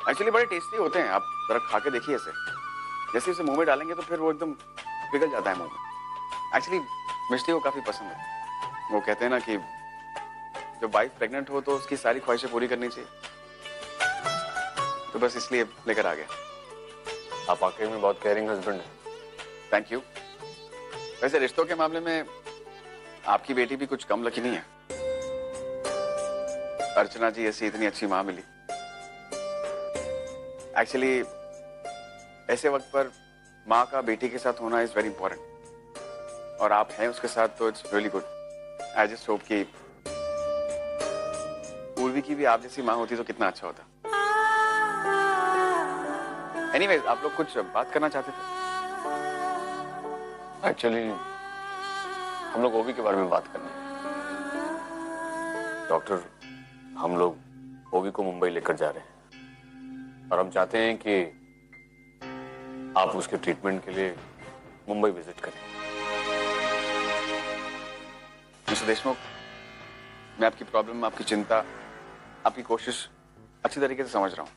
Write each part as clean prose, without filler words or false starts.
Actually बड़े tasty होते हैं, आप जरा खा के देखिए इसे। जैसे इसे मुंह में डालेंगे तो फिर वो एकदम पिघल जाता है मुंह में। एक्चुअली मिष्टी को काफी पसंद है। वो कहते हैं ना कि जब वाइफ प्रेग्नेंट हो तो उसकी सारी ख्वाहिशें पूरी करनी चाहिए, तो बस इसलिए लेकर आ गया। आप वाकई में बहुत केयरिंग हस्बैंड हैं। Thank you. वैसे रिश्तों के मामले में आपकी बेटी भी कुछ कम लकी नहीं है। अर्चना जी ऐसी इतनी अच्छी मां मिली। एक्चुअली ऐसे वक्त पर माँ का बेटी के साथ होना इज वेरी इंपॉर्टेंट, और आप हैं उसके साथ तो it's really good. I just hope कि पूर्वी की भी आप जैसी माँ होती तो कितना अच्छा होता। एनीवेज, आप लोग कुछ बात करना चाहते थे? एक्चुअली हम लोग ओवी के बारे में बात करना है। डॉक्टर, हम लोग ओवी को मुंबई लेकर जा रहे हैं और हम चाहते हैं कि आप उसके ट्रीटमेंट के लिए मुंबई विजिट करें। मिस्टर देशमुख, मैं आपकी प्रॉब्लम, आपकी चिंता, आपकी कोशिश अच्छी तरीके से समझ रहा हूँ,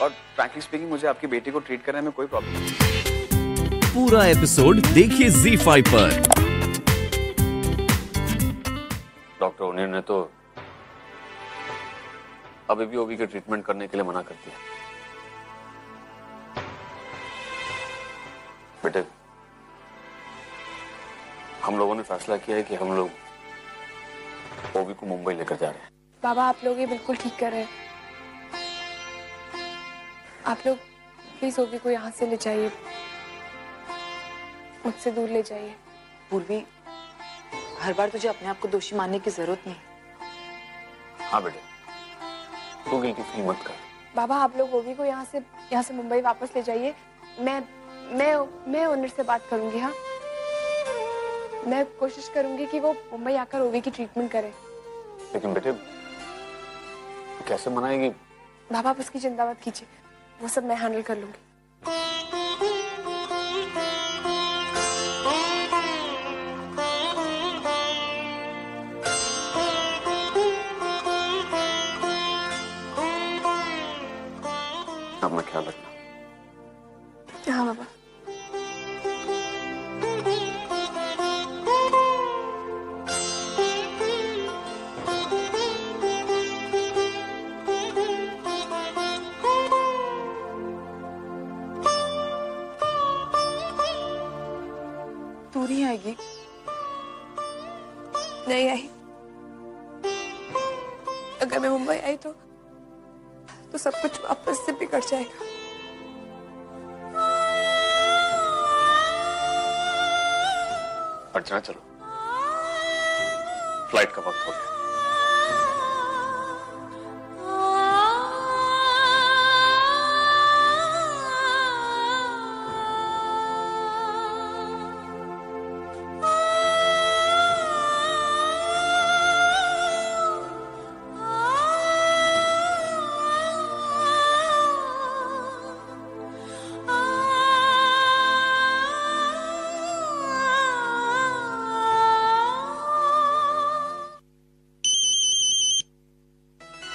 और फ्रैंकली स्पीकिंग मुझे आपकी बेटी को ट्रीट करने में कोई प्रॉब्लम नहीं। पूरा एपिसोड देखिए ZEE5 पर। डॉक्टर ओनियन ने तो अभी भी ओवी के ट्रीटमेंट करने के लिए मना कर दिया। बेटे, हम लोगों ने फैसला किया है कि हम लोग ओवी को मुंबई लेकर जा रहे हैं। बाबा, आप लोग ये बिल्कुल ठीक कर रहे हैं। आप लोग प्लीज ओवी को यहाँ से ले जाइए, मुझसे दूर ले जाइए। पूर्वी, हर बार तुझे अपने आप को दोषी मानने की जरूरत नहीं। हाँ बेटे, तू गिल्टी फील मत कर। बाबा, आप लोग ओवी को यहाँ से मुंबई वापस ले जाइए। मैं ओनर से बात करूंगी। हाँ, मैं कोशिश करूंगी कि वो मुंबई आकर ओवी की ट्रीटमेंट करे। लेकिन बेटे, कैसे मनाएगी? बाबा, आप उसकी चिंता मत कीजिए, वो सब मैं हैंडल कर लूंगी। अपना ख्याल रखना। हाँ बाबा। तू नहीं आएगी? नहीं आई। अगर मैं मुंबई आई तो सब कुछ वापस से बिगड़ जाएगा। अर्चना, चलो, फ्लाइट का वक्त हो गया।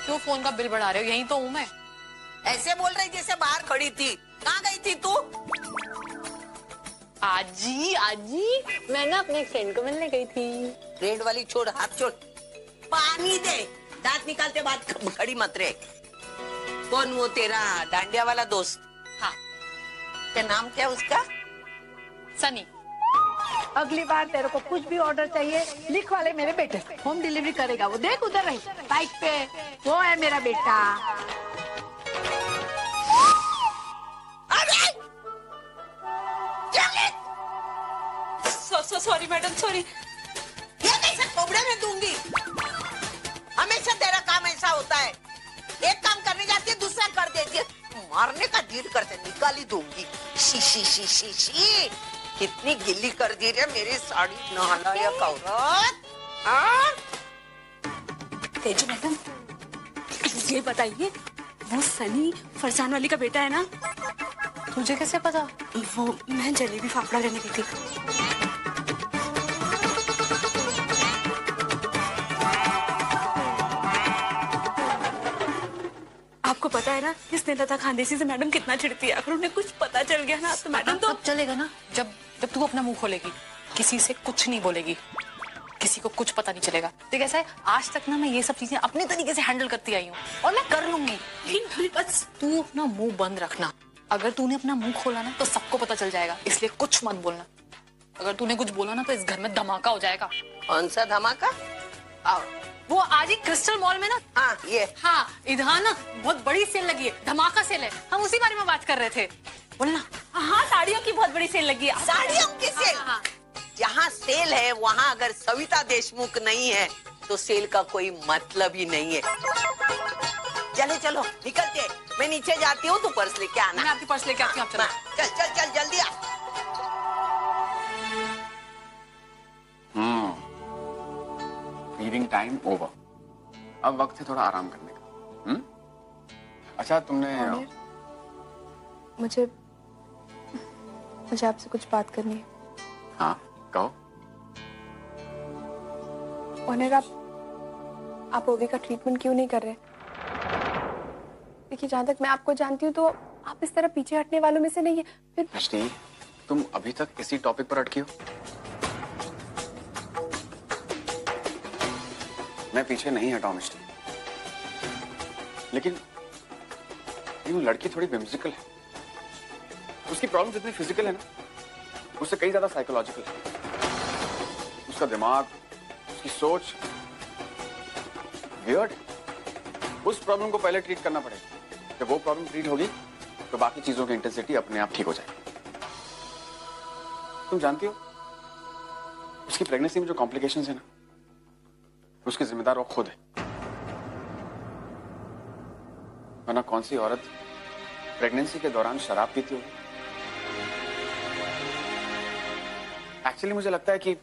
क्यों फोन का बिल बढ़ा रहे हो? यहीं तो हूँ मैं। ऐसे बोल रही जैसे बाहर खड़ी थी। कहाँ गई थी तू? आजी आजी, मैं ना अपने एक फ्रेंड को मिलने गई थी। फ्रेंड वाली छोड़, हाथ छोड़। पानी दे, दांत निकालते बाद खड़ी मत रे। कौन वो तेरा डांडिया वाला दोस्त? हाँ। क्या नाम क्या उसका? सनी। अगली बार तेरे को कुछ भी ऑर्डर चाहिए, लिख वाले मेरे बेटे से होम डिलीवरी करेगा। वो देख उधर रही बाइक पे, वो है मेरा बेटा। Sorry madam, sorry. ये कैसे कोबड़े में दूंगी? हमेशा तेरा काम ऐसा होता है, एक काम करने जाती है दूसरा कर देती है। मारने का दिल करते, निकाली दूंगी। She she she she she, कितनी गिल्ली कर दी रे मेरी साड़ी, नालायक औरत। तेजू मैडम, ये बताइए, वो सनी फरसान वाली का बेटा है ना? तुझे कैसे पता? वो मैं जलेबी फाफड़ा लेने गई थी। आपको पता है ना किसने लता खानदेशी से मैडम कितना चिढ़ती है। अगर उन्हें कुछ पता चल गया ना तो मैडम तो अब चलेगा ना, जब जब तू अपना मुंह खोलेगी, किसी से कुछ नहीं बोलेगी, किसी को कुछ पता नहीं चलेगा। तो कैसा है, आज तक ना मैं ये सब चीजें अपने तरीके से हैंडल करती आई हूँ और मैं कर लूंगी। बस तू अपना मुंह बंद रखना। अगर तूने अपना मुंह खोला ना तो सबको पता चल जाएगा, इसलिए कुछ मत बोलना। अगर तूने कुछ बोला ना तो इस घर में धमाका हो जाएगा। कौन सा धमाका? वो आज ही क्रिस्टल मॉल में ना, हाँ ये, हाँ इधर ना बहुत बड़ी सेल लगी है, धमाका सेल है। हम उसी बारे में बात कर रहे थे, बोलना। हाँ, साड़ियों की बहुत बड़ी सेल लगी है। साड़ियों की सेल। हाँ। जहाँ सेल है वहाँ अगर सविता देशमुख नहीं है तो सेल का कोई मतलब ही नहीं है। चले चलो निकलते, मैं नीचे जाती हूँ, तू पर्स लेके आना। मैं आपकी पर्स लेके आती हूँ, आप चलो। चल चल चल जल्दी आ। फीडिंग टाइम ओवर, अब वक्त है थोड़ा आराम करने का। अच्छा तुमने मुझे आपसे कुछ बात करनी है। हाँ कहो। ऑनर, आप ओवी का ट्रीटमेंट क्यों नहीं कर रहे? देखिए, जहां तक मैं आपको जानती हूँ तो आप इस तरह पीछे हटने वालों में से नहीं है। फिर मिष्टी, तुम अभी तक इसी टॉपिक पर अटकी हो। मैं पीछे नहीं हटाऊं मिष्टी, लेकिन ये लड़की थोड़ी whimsical है। उसकी प्रॉब्लम जितनी फिजिकल है ना, उससे कई ज्यादा साइकोलॉजिकल है। उसका दिमाग, उसकी सोच वियर्ड है। उस प्रॉब्लम को पहले ट्रीट करना पड़ेगा। जब वो प्रॉब्लम ट्रीट होगी तो बाकी चीजों की इंटेंसिटी अपने आप ठीक हो जाएगी। तुम जानती हो, उसकी प्रेगनेंसी में जो कॉम्प्लिकेशंस है ना, उसकी जिम्मेदार वो खुद है। वरना कौन सी औरत प्रेगनेंसी के दौरान शराब पीती होगी? एक्चुअली मुझे लगता है कि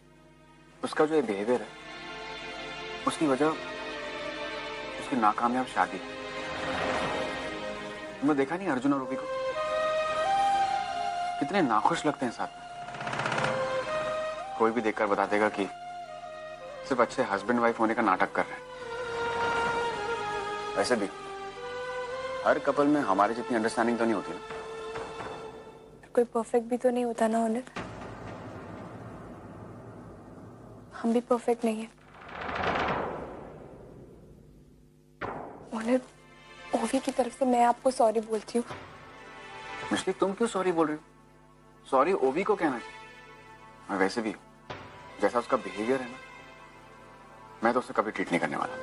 उसका जो ये बिहेवियर है, उसकी वजह उसकी नाकामयाब शादी है। तुमने देखा नहीं अर्जुन और ओवी को? कितने नाखुश लगते हैं साथ में। कोई भी देखकर बता देगा कि सिर्फ अच्छे हस्बैंड वाइफ होने का नाटक कर रहे हैं। वैसे भी हर कपल में हमारे जितनी अंडरस्टैंडिंग तो नहीं होती ना। कोई परफेक्ट भी तो नहीं होता ना ऑनर। हम भी परफेक्ट नहीं है ऑनर। ओवी की तरफ से मैं आपको सॉरी बोलती हूँ। मिष्टी, तुम क्यों सॉरी बोल रही हो? सॉरी ओवी को कहना चाहिए। और वैसे भी जैसा उसका बिहेवियर है ना, मैं तो उसे कभी ट्रीट नहीं करने वाला।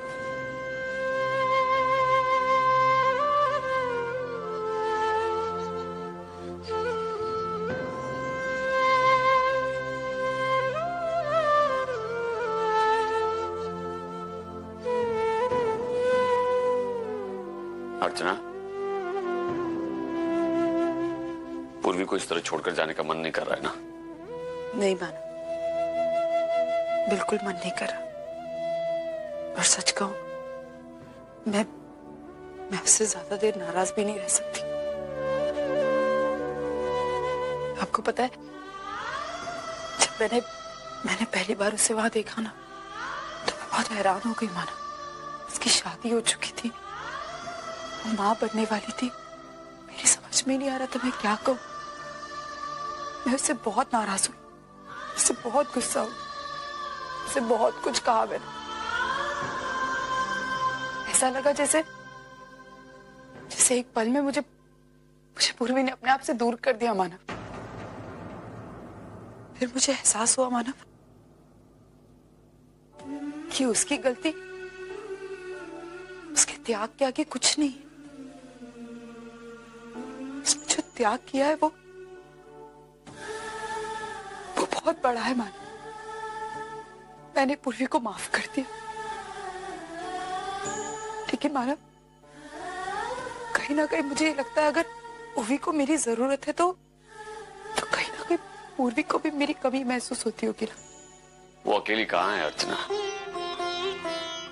अर्चना, पूर्वी को इस तरह छोड़कर जाने का मन नहीं कर रहा है ना? नहीं माना, बिल्कुल मन नहीं कर रहा। और सच कहूं, मैं उससे ज्यादा देर नाराज भी नहीं रह सकती। आपको पता है, जब मैंने पहली बार उसे वहां देखा ना, तो मैं बहुत हैरान हो गई। माना उसकी शादी हो चुकी थी, वो मां बनने वाली थी। मेरी समझ में नहीं आ रहा था मैं क्या कहूं। मैं उससे बहुत नाराज हुई, उससे बहुत गुस्सा हुई, उससे बहुत कुछ कहा मैंने। ऐसा लगा जैसे एक पल में मुझे पूर्वी ने अपने आप से दूर कर दिया मानव। फिर मुझे एहसास हुआ मानव कि उसकी गलती उसके त्याग के आगे कुछ नहीं। उसने जो त्याग किया है वो बहुत बड़ा है मानव। मैंने पूर्वी को माफ कर दिया, लेकिन मानव कहीं ना कहीं मुझे लगता है अगर पूर्वी को मेरी जरूरत है तो कहीं ना कहीं पूर्वी को भी मेरी कमी महसूस होती होगी ना। वो अकेली कहाँ है अर्चना?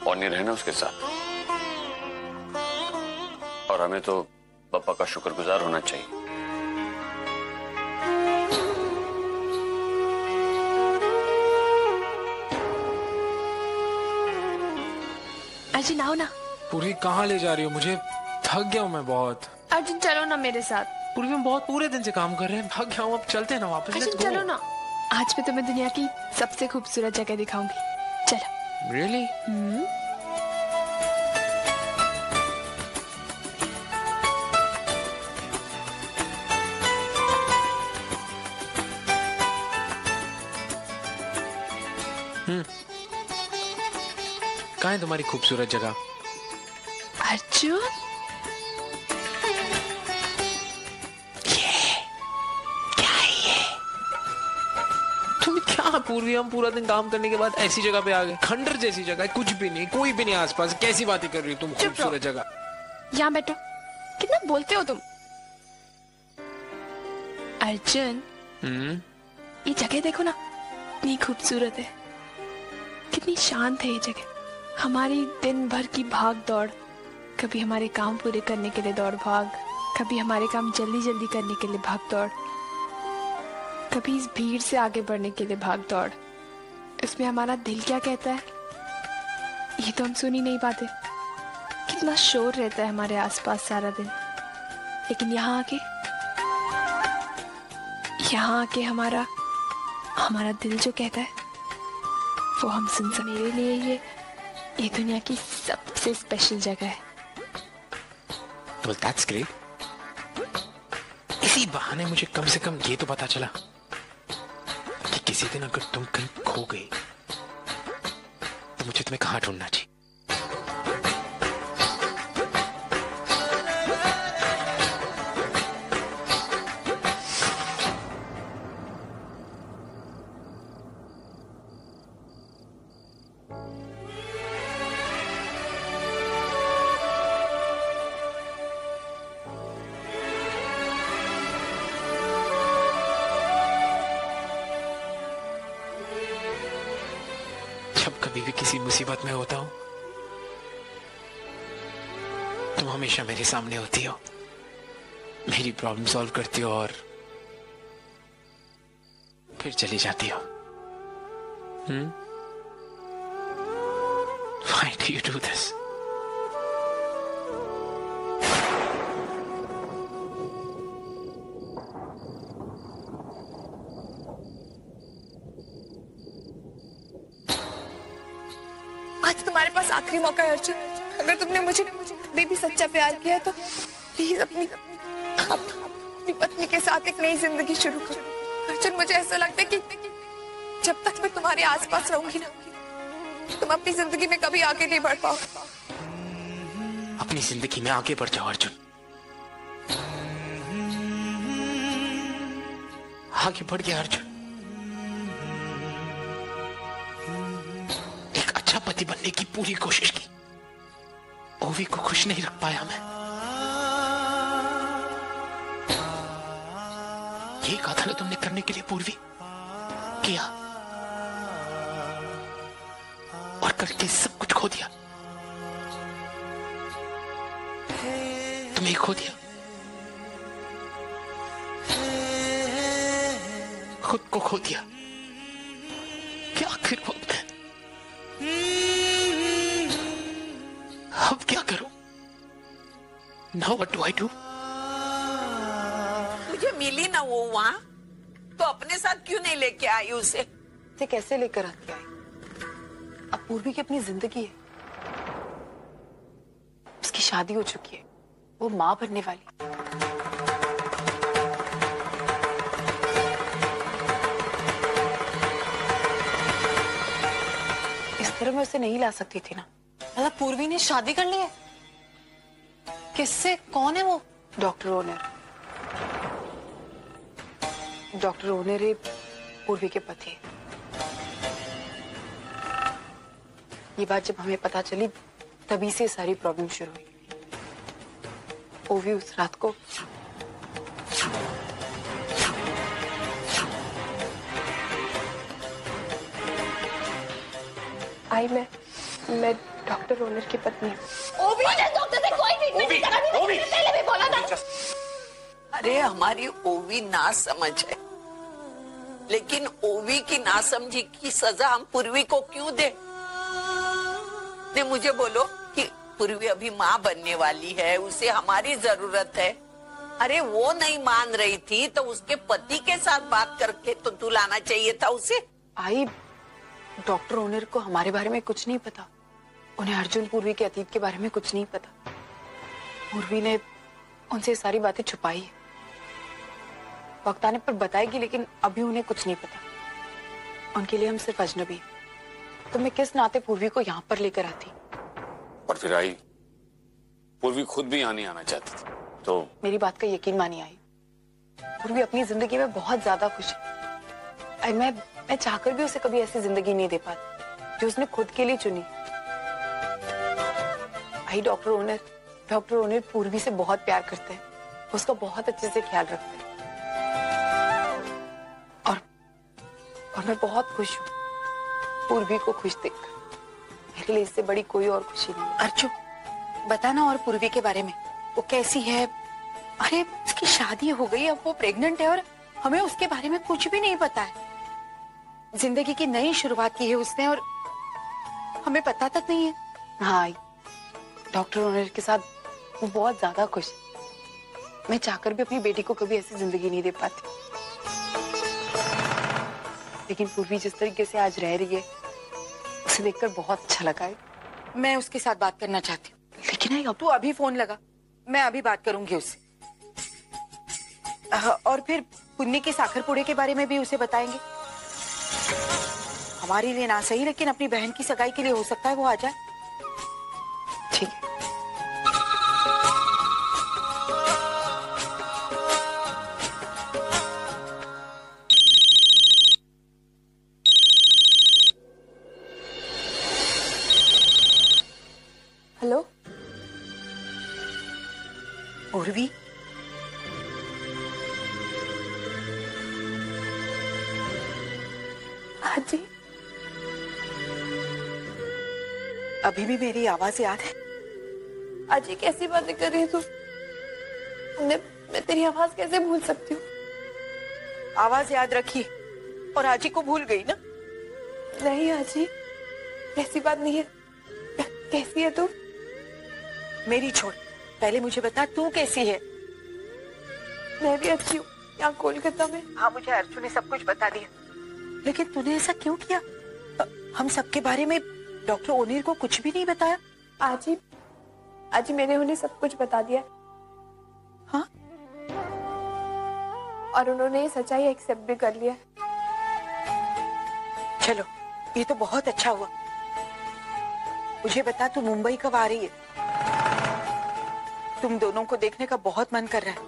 और नहीं रहना उसके साथ। और हमें तो पापा का शुक्रगुजार होना चाहिए। अजी नाओ ना। पूरी कहाँ ले जा रही हो मुझे? थक गया हूँ मैं बहुत। अर्जुन चलो ना मेरे साथ। पूर्वी हम बहुत पूरे दिन से काम कर रहे हैं, थक गया हूँ, अब चलते हैं ना वापस। अर्जुन चलो ना, आज मैं तुम्हें दुनिया की सबसे खूबसूरत जगह दिखाऊंगी, चलो। रियली? कहाँ है तुम्हारी खूबसूरत जगह? अर्जुन क्या पूर्वी, हम पूरा दिन काम करने के बाद ऐसी जगह पे आ गए, खंडर जैसी जगह, कुछ भी नहीं, कोई भी नहीं आसपास। कैसी बातें कर रही हो तुम? खूबसूरत जगह। यहाँ बैठो, कितना बोलते हो तुम। अर्जुन ये जगह देखो ना, कितनी खूबसूरत है, कितनी शांत है ये जगह। हमारी दिन भर की भाग दौड़, कभी हमारे काम पूरे करने के लिए दौड़ भाग, कभी हमारे काम जल्दी जल्दी करने के लिए भाग दौड़, कभी इस भीड़ से आगे बढ़ने के लिए भाग दौड़। इसमें हमारा दिल क्या कहता है ये तो हम सुन ही नहीं पाते। कितना शोर रहता है हमारे आसपास सारा दिन, लेकिन यहाँ आके हमारा दिल जो कहता है वो हम सुन सकते। मेरे लिए ये दुनिया की सबसे स्पेशल जगह है। Well, that's great. इसी बहाने मुझे कम से कम ये तो पता चला कि किसी दिन अगर तुम कहीं खो गए तो मुझे तुम्हें कहाँ ढूंढना चाहिए। जब कभी भी किसी मुसीबत में होता हूं तुम हमेशा मेरे सामने होती हो, मेरी प्रॉब्लम सॉल्व करती हो और फिर चली जाती हो। Why do you do this? आज तुम्हारे पास आखिरी मौका है अर्जुन। अगर तुमने मुझे कभी भी सच्चा प्यार किया तो प्लीज अपनी पत्नी के साथ एक नई जिंदगी शुरू करो। अर्जुन मुझे ऐसा लगता है कि जब तक मैं तुम्हारे आसपास रहूंगी ना, तुम अपनी जिंदगी में कभी आगे नहीं बढ़ पाओ। अपनी जिंदगी में आगे बढ़ जाओ अर्जुन, आगे बढ़ गया अर्जुन। एक अच्छा पति बनने की पूरी कोशिश की, ओवी को खुश नहीं रख पाया मैं। ये कहा था ना तुमने करने के लिए पूर्वी, किया और करके सब कुछ खो दिया। तुम्हें खो दिया, खुद को खो दिया। क्या आखिर वक्त है, अब क्या करूं? Now what do I do? मुझे मिली ना वो वहाँ, तो अपने साथ क्यों नहीं लेके आई उसे? कैसे लेकर आती आई? अब पूर्वी की अपनी जिंदगी है, उसकी शादी हो चुकी है, वो माँ बनने वाली। इस तरह मैं उसे नहीं ला सकती थी ना। मतलब पूर्वी ने शादी कर ली है? किससे? कौन है वो? Doctor owner. डॉक्टर ओनर है पूर्वी के पति। ये बात जब हमें पता चली तभी से सारी प्रॉब्लम शुरू हुई। ओवी उस रात को मैं डॉक्टर ओनर की पत्नी हूँ। ओवी ने डॉक्टर से कोई ट्रीटमेंट करा नहीं, मैंने पहले भी बोला था। अरे हमारी ओवी ना समझ है, लेकिन ओवी की नासमझी की सजा हम पूर्वी को क्यों दे? ने मुझे बोलो कि पूर्वी अभी माँ बनने वाली है, उसे हमारी जरूरत है। अरे वो नहीं मान रही थी तो उसके पति के साथ बात करके तो तू लाना चाहिए था उसे। आई, डॉक्टर ओनिर को हमारे बारे में कुछ नहीं पता। उन्हें अर्जुन पूर्वी के अतीत के बारे में कुछ नहीं पता। पूर्वी ने उनसे सारी बातें छुपाई है। वक्त आने पर बताएगी, लेकिन अभी उन्हें कुछ नहीं पता। उनके लिए हम सिर्फ अजनबी हैं। तो मैं किस नाते पूर्वी को यहाँ पर लेकर आती? और फिर आई, पूर्वी खुद भी यहाँ नहीं आना चाहती थी तो मेरी बात का यकीन मानी आई। पूर्वी अपनी जिंदगी में बहुत ज्यादा खुश है। मैं चाहकर भी उसे कभी ऐसी जिंदगी नहीं दे पाती जो उसने खुद के लिए चुनी। आई, डॉक्टर ओनिर पूर्वी से बहुत प्यार करते हैं, उसका बहुत अच्छे से ख्याल रखते हैं। और मैं बहुत खुश हूँ पूर्वी को खुश देखकर। मेरे लिए इससे बड़ी कोई और खुशी नहीं। अर्जुन, बताना और पूर्वी के बारे में, वो कैसी है? अरे उसकी शादी हो गई, अब वो प्रेग्नेंट है और हमें उसके बारे में कुछ भी नहीं पता है। जिंदगी की नई शुरुआत की है उसने और हमें पता तक नहीं है। हाँ, डॉक्टर ओनिर के साथ वो बहुत ज्यादा खुश है। मैं चाहकर भी अपनी बेटी को कभी ऐसी जिंदगी नहीं दे पाती। लेकिन पूर्वी जिस तरीके से आज रह रही है उसे देखकर बहुत अच्छा लगा है। मैं उसके साथ बात करना चाहती हूँ। लेकिन अब तू अभी फोन लगा, मैं अभी बात करूंगी उससे। और फिर पुन्नी के साखर पुड़े के बारे में भी उसे बताएंगे। हमारे लिए ना सही, लेकिन अपनी बहन की सगाई के लिए हो सकता है वो आ जाए। ठीक है। हेलो पूर्वी, हाँ जी। अभी भी मेरी आवाज याद है? आज ये कैसी बातें कर रही है तू? मैं तेरी आवाज कैसे भूल सकती हूँ? आवाज याद रखी और आजी को भूल गई ना? नहीं आजी, ऐसी बात नहीं है। कैसी है तू? मेरी छोड़, पहले मुझे बता तू कैसी है? मैं भी अच्छी हूँ, यहाँ कोलकाता में। हाँ, मुझे अर्जुन ने सब कुछ बता दिया। लेकिन तूने ऐसा क्यों किया? हम सबके बारे में डॉक्टर ओनिर को कुछ भी नहीं बताया? आजी मैंने उन्हें सब कुछ बता दिया। हाँ? और उन्होंने ये सच्चाई एक्सेप्ट भी कर लिया। चलो, ये तो बहुत अच्छा हुआ। मुझे बता, तू मुंबई कब आ रही है? तुम दोनों को देखने का बहुत मन कर रहा है।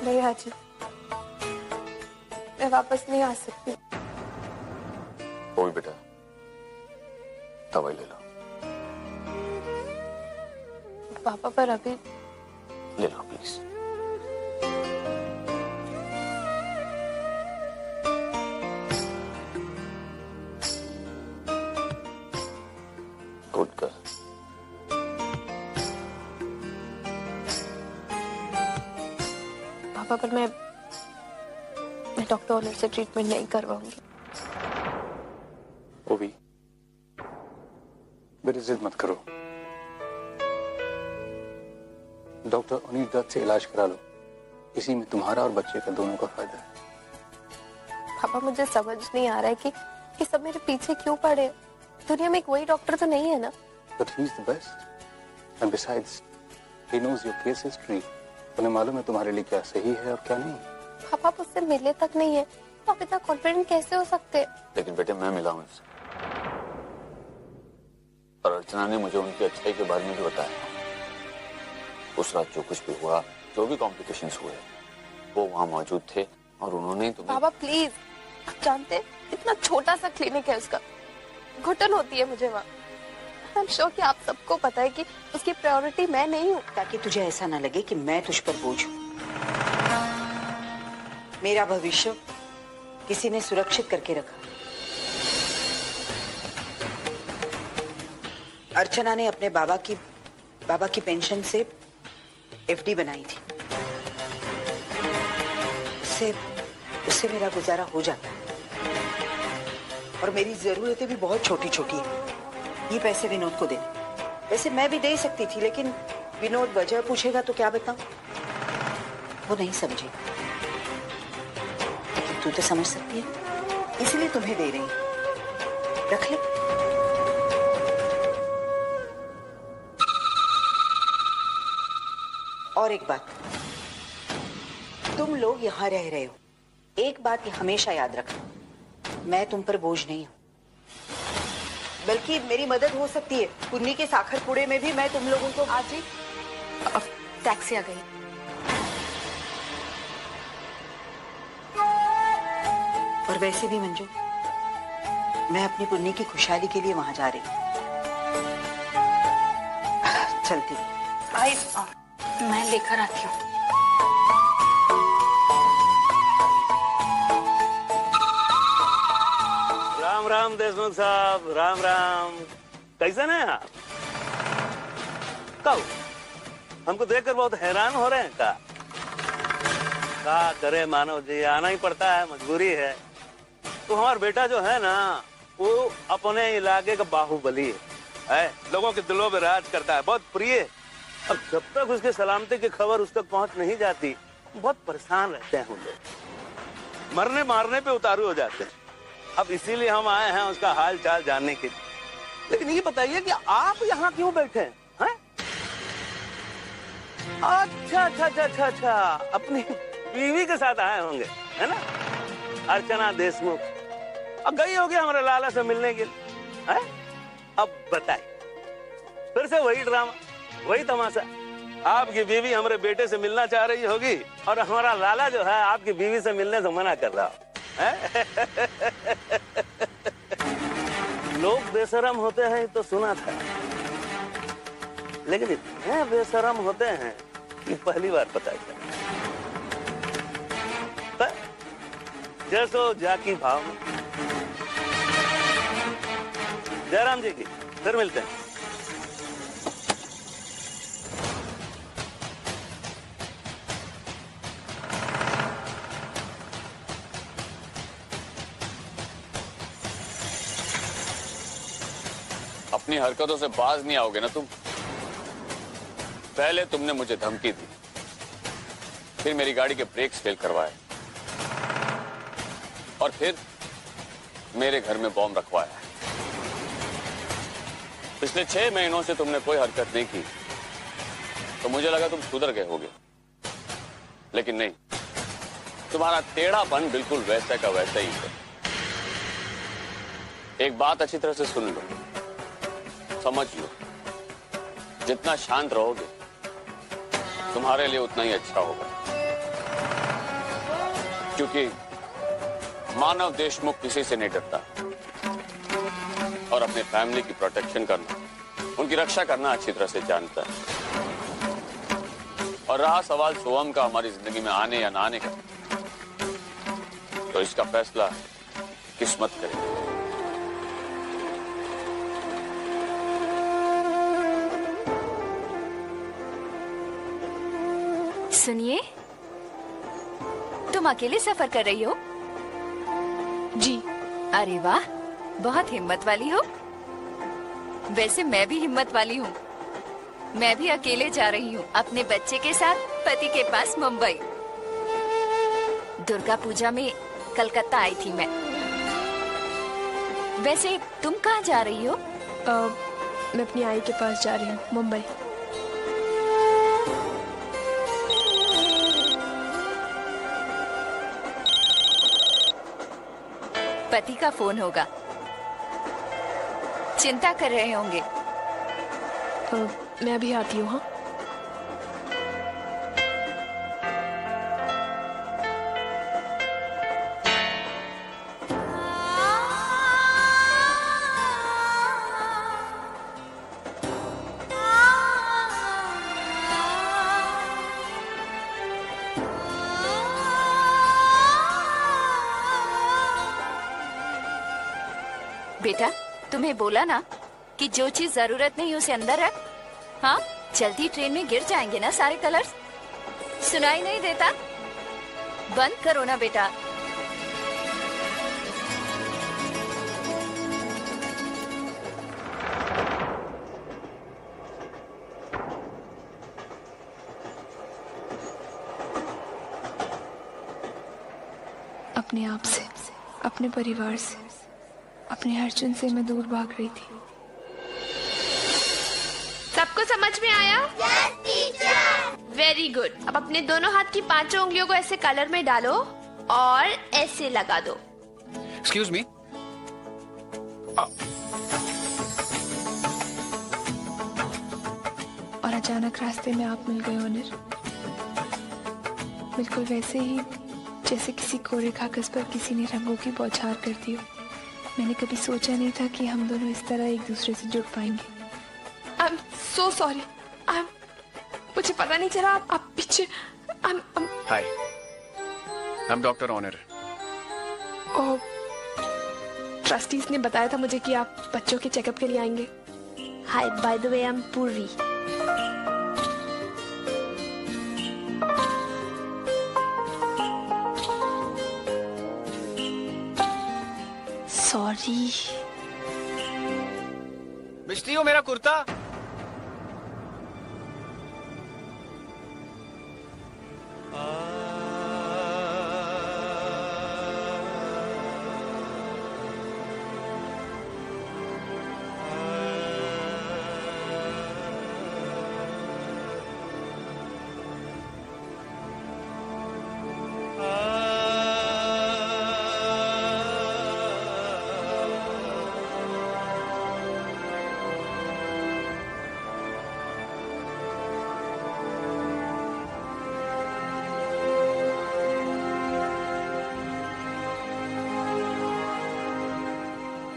नहीं आजी, मैं वापस नहीं आ सकती। कोई बेटा, दवाई ले लो। पापा, पर अभी ले लो प्लीज। Good girl. पापा, पर मैं डॉक्टर ओनिर से ट्रीटमेंट नहीं करवाऊंगी। वो भी मेरी जिद मत करो। डॉक्टर ओनिर दत्त से इलाज करा लो, इसी में तुम्हारा और बच्चे का दोनों का फायदा है। पापा, मुझे समझ नहीं आ रहा है कि ये सब मेरे पीछे क्यों पड़े। दुनिया में एक वही डॉक्टर तो नहीं है ना? But he is the best. And besides, he knows your case history. उन्हें मालूम है तुम्हारे लिए क्या सही है और क्या नहीं। पापा, आप उससे मिले तक नहीं है तो आप इतना कॉन्फिडेंट कैसे हो सकते? लेकिन बेटे, मैं मिला हूं इससे और अर्चना ने मुझे उनकी अच्छाई के बारे में भी बताया। उस रात जो कुछ भी हुआ, जो भी कॉम्प्लिकेशंस हुए, वो वहां मौजूद थे और उन्होंने तुम्हें। पापा प्लीज, आप जानते हैं इतना छोटा सा क्लिनिक है उसका, घुटन होती है मुझे वहाँ। आई एम श्योर कि आप सबको पता है कि उसकी प्रायोरिटी मैं नहीं हूँ। ताकि तुझे ऐसा ना लगे कि मैं तुझ पर बोझ हूँ। मेरा भविष्य किसी ने सुरक्षित करके रखा। अर्चना ने अपने बाबा की पेंशन से एफडी बनाई थी। उससे मेरा गुजारा हो जाता है और मेरी जरूरतें भी बहुत छोटी छोटी हैं। ये पैसे विनोद को देने। वैसे मैं भी दे सकती थी, लेकिन विनोद वजह पूछेगा तो क्या बताऊं? वो नहीं समझेगा, लेकिन तू तो समझ सकती है, इसलिए तुम्हें दे रही हूं। रख ले। और एक बात, तुम लोग यहाँ रह रहे हो, एक बात ये हमेशा याद रखना, मैं तुम पर बोझ नहीं हूं, बल्कि मेरी मदद हो सकती है। पुन्नी के साखर पुड़े में भी मैं तुम लोगों को आज ही अब टैक्सी आ गई। और वैसे भी मंजू, मैं अपनी पुन्नी की खुशहाली के लिए वहां जा रही हूँ। चलती आई, मैं लेकर आती हूँ। राम राम देशमुख साहब, राम राम। कैसन है आप? कब हमको देखकर बहुत हैरान हो रहे हैं का करे मानव जी, आना ही पड़ता है, मजबूरी है। तो हमारा बेटा जो है ना, वो अपने इलाके का बाहुबली है, लोगों के दिलों में राज करता है, बहुत प्रिय। अब जब तक उसकी सलामती की खबर उस तक पहुंच नहीं जाती, बहुत परेशान रहते हैं हम लोग, मरने मारने पे उतारू हो जाते हैं। अब इसीलिए हम आए हैं उसका हाल चाल जानने के लिए। लेकिन ये बताइए कि आप यहाँ क्यों बैठे हैं? अच्छा अच्छा अच्छा अच्छा अच्छा, अपनी बीवी के साथ आए होंगे, है ना? अर्चना देशमुख अब गई होगी हमारे लाला से मिलने के लिए, है? अब बताइए, फिर से वही ड्रामा, वही तमाशा। आपकी बीवी हमारे बेटे से मिलना चाह रही होगी और हमारा लाला जो है आपकी बीवी से मिलने से मना कर रहा है। लोग बेशरम होते हैं तो सुना था, लेकिन इतने बेशरम होते हैं कि पहली बार पता चला। जैसो जाकी भाव में। जयराम जी की फिर मिलते हैं। अपनी हरकतों से बाज नहीं आओगे ना तुम? पहले तुमने मुझे धमकी दी, फिर मेरी गाड़ी के ब्रेक्स फेल करवाए, और फिर मेरे घर में बॉम्ब रखवाया। पिछले 6 महीनों से तुमने कोई हरकत नहीं की, तो मुझे लगा तुम सुधर गए होगे, लेकिन नहीं, तुम्हारा टेढ़ापन बिल्कुल वैसा का वैसा ही है। एक बात अच्छी तरह से सुन लो, समझ लो, जितना शांत रहोगे तुम्हारे लिए उतना ही अच्छा होगा, क्योंकि मानव देशमुख किसी से नहीं डरता, और अपने फैमिली की प्रोटेक्शन करना, उनकी रक्षा करना अच्छी तरह से जानता है। और रहा सवाल सोहम का हमारी जिंदगी में आने या ना आने का, तो इसका फैसला किस्मत करेगी। सुनिए, तुम अकेले सफर कर रही हो? जी। अरे वाह, बहुत हिम्मत वाली हो। वैसे मैं भी हिम्मत वाली हूँ। मैं भी अकेले जा रही हूँ अपने बच्चे के साथ पति के पास मुंबई। दुर्गा पूजा में कलकत्ता आई थी मैं। वैसे तुम कहाँ जा रही हो? मैं अपनी आई के पास जा रही हूँ, मुंबई। पति का फोन होगा, चिंता कर रहे होंगे। मैं अभी आती हूँ। हाँ, बेटा, तुम्हें बोला ना कि जो चीज जरूरत नहीं उसे अंदर रख। हाँ, चलती ट्रेन में गिर जाएंगे ना सारे कलर्स। सुनाई नहीं देता? बंद करो ना बेटा। अपने आप से, अपने परिवार से, अपने अर्जुन से मैं दूर भाग रही थी। सबको समझ में आया? Yes, teacher. Very good. अब अपने दोनों हाथ की 5 उंगलियों को ऐसे कलर में डालो और ऐसे लगा दो। Excuse me. और अचानक रास्ते में आप मिल गए ओनर, बिल्कुल वैसे ही जैसे किसी कोरे कागज पर किसी ने रंगों की बौछार कर दी हो। मैंने कभी सोचा नहीं था कि हम दोनों इस तरह एक दूसरे से जुड़ पाएंगे। I am so sorry. मुझे पता नहीं चला आप पीछे। Hi, I am doctor Honour. Oh, trustees ने बताया था मुझे कि आप बच्चों के चेकअप के लिए आएंगे। Hi, by the way I am Purvi. Sorry. मिस्टी हो मेरा कुर्ता।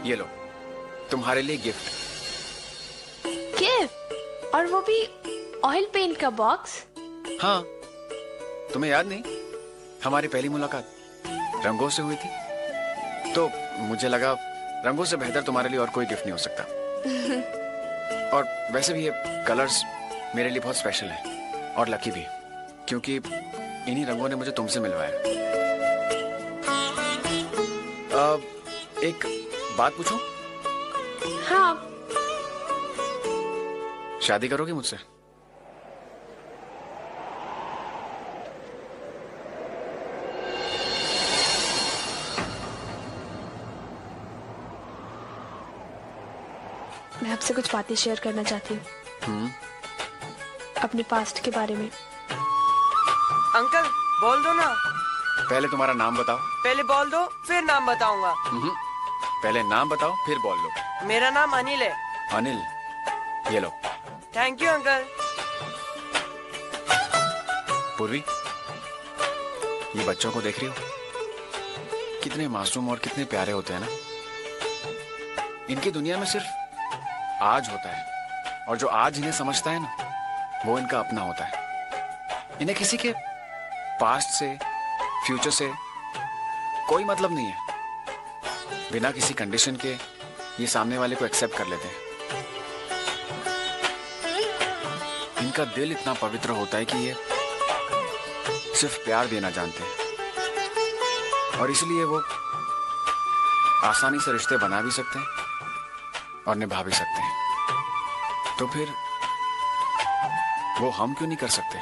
ये लो, तुम्हारे लिए गिफ्ट। गिफ्ट? और वो भी ऑयल पेंट का बॉक्स? हाँ, तुम्हें याद नहीं हमारी पहली मुलाकात रंगों से हुई थी? तो मुझे लगा रंगों से बेहतर तुम्हारे लिए और कोई गिफ्ट नहीं हो सकता। और वैसे भी ये कलर्स मेरे लिए बहुत स्पेशल है और लकी भी, क्योंकि इन्हीं रंगों ने मुझे तुमसे मिलवाया। एक बात पूछूं? हाँ। शादी करोगी मुझसे? मैं आपसे कुछ बातें शेयर करना चाहती हूँ, अपने पास्ट के बारे में। अंकल बोल दो ना। पहले तुम्हारा नाम बताओ। पहले बोल दो फिर नाम बताऊंगा। पहले नाम बताओ फिर बोल लो। मेरा नाम अनिल है। अनिल, ये लो। Thank you uncle. पूर्वी, ये बच्चों को देख रही हो? कितने मासूम और कितने प्यारे होते हैं ना। इनकी दुनिया में सिर्फ आज होता है, और जो आज इन्हें समझता है ना, वो इनका अपना होता है। इन्हें किसी के पास्ट से, फ्यूचर से कोई मतलब नहीं है। बिना किसी कंडीशन के ये सामने वाले को एक्सेप्ट कर लेते हैं। इनका दिल इतना पवित्र होता है कि ये सिर्फ प्यार देना जानते हैं, और इसलिए वो आसानी से रिश्ते बना भी सकते हैं और निभा भी सकते हैं। तो फिर वो हम क्यों नहीं कर सकते?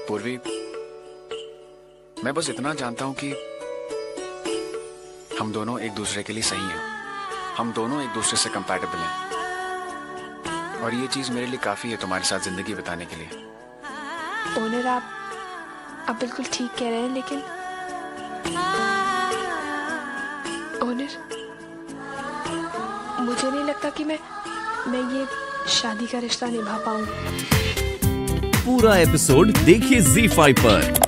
पूर्वी, मैं बस इतना जानता हूं कि हम दोनों एक दूसरे के लिए सही हैं। हम दोनों एक दूसरे से कंपैटिबल हैं, और ये चीज मेरे लिए काफी है तुम्हारे साथ जिंदगी बिताने के लिए। ओनर, आप बिल्कुल ठीक कह रहे हैं, लेकिन ओनर, मुझे नहीं लगता कि मैं ये शादी का रिश्ता निभा पाऊंगी। पूरा एपिसोड देखिए ZEE5 पर।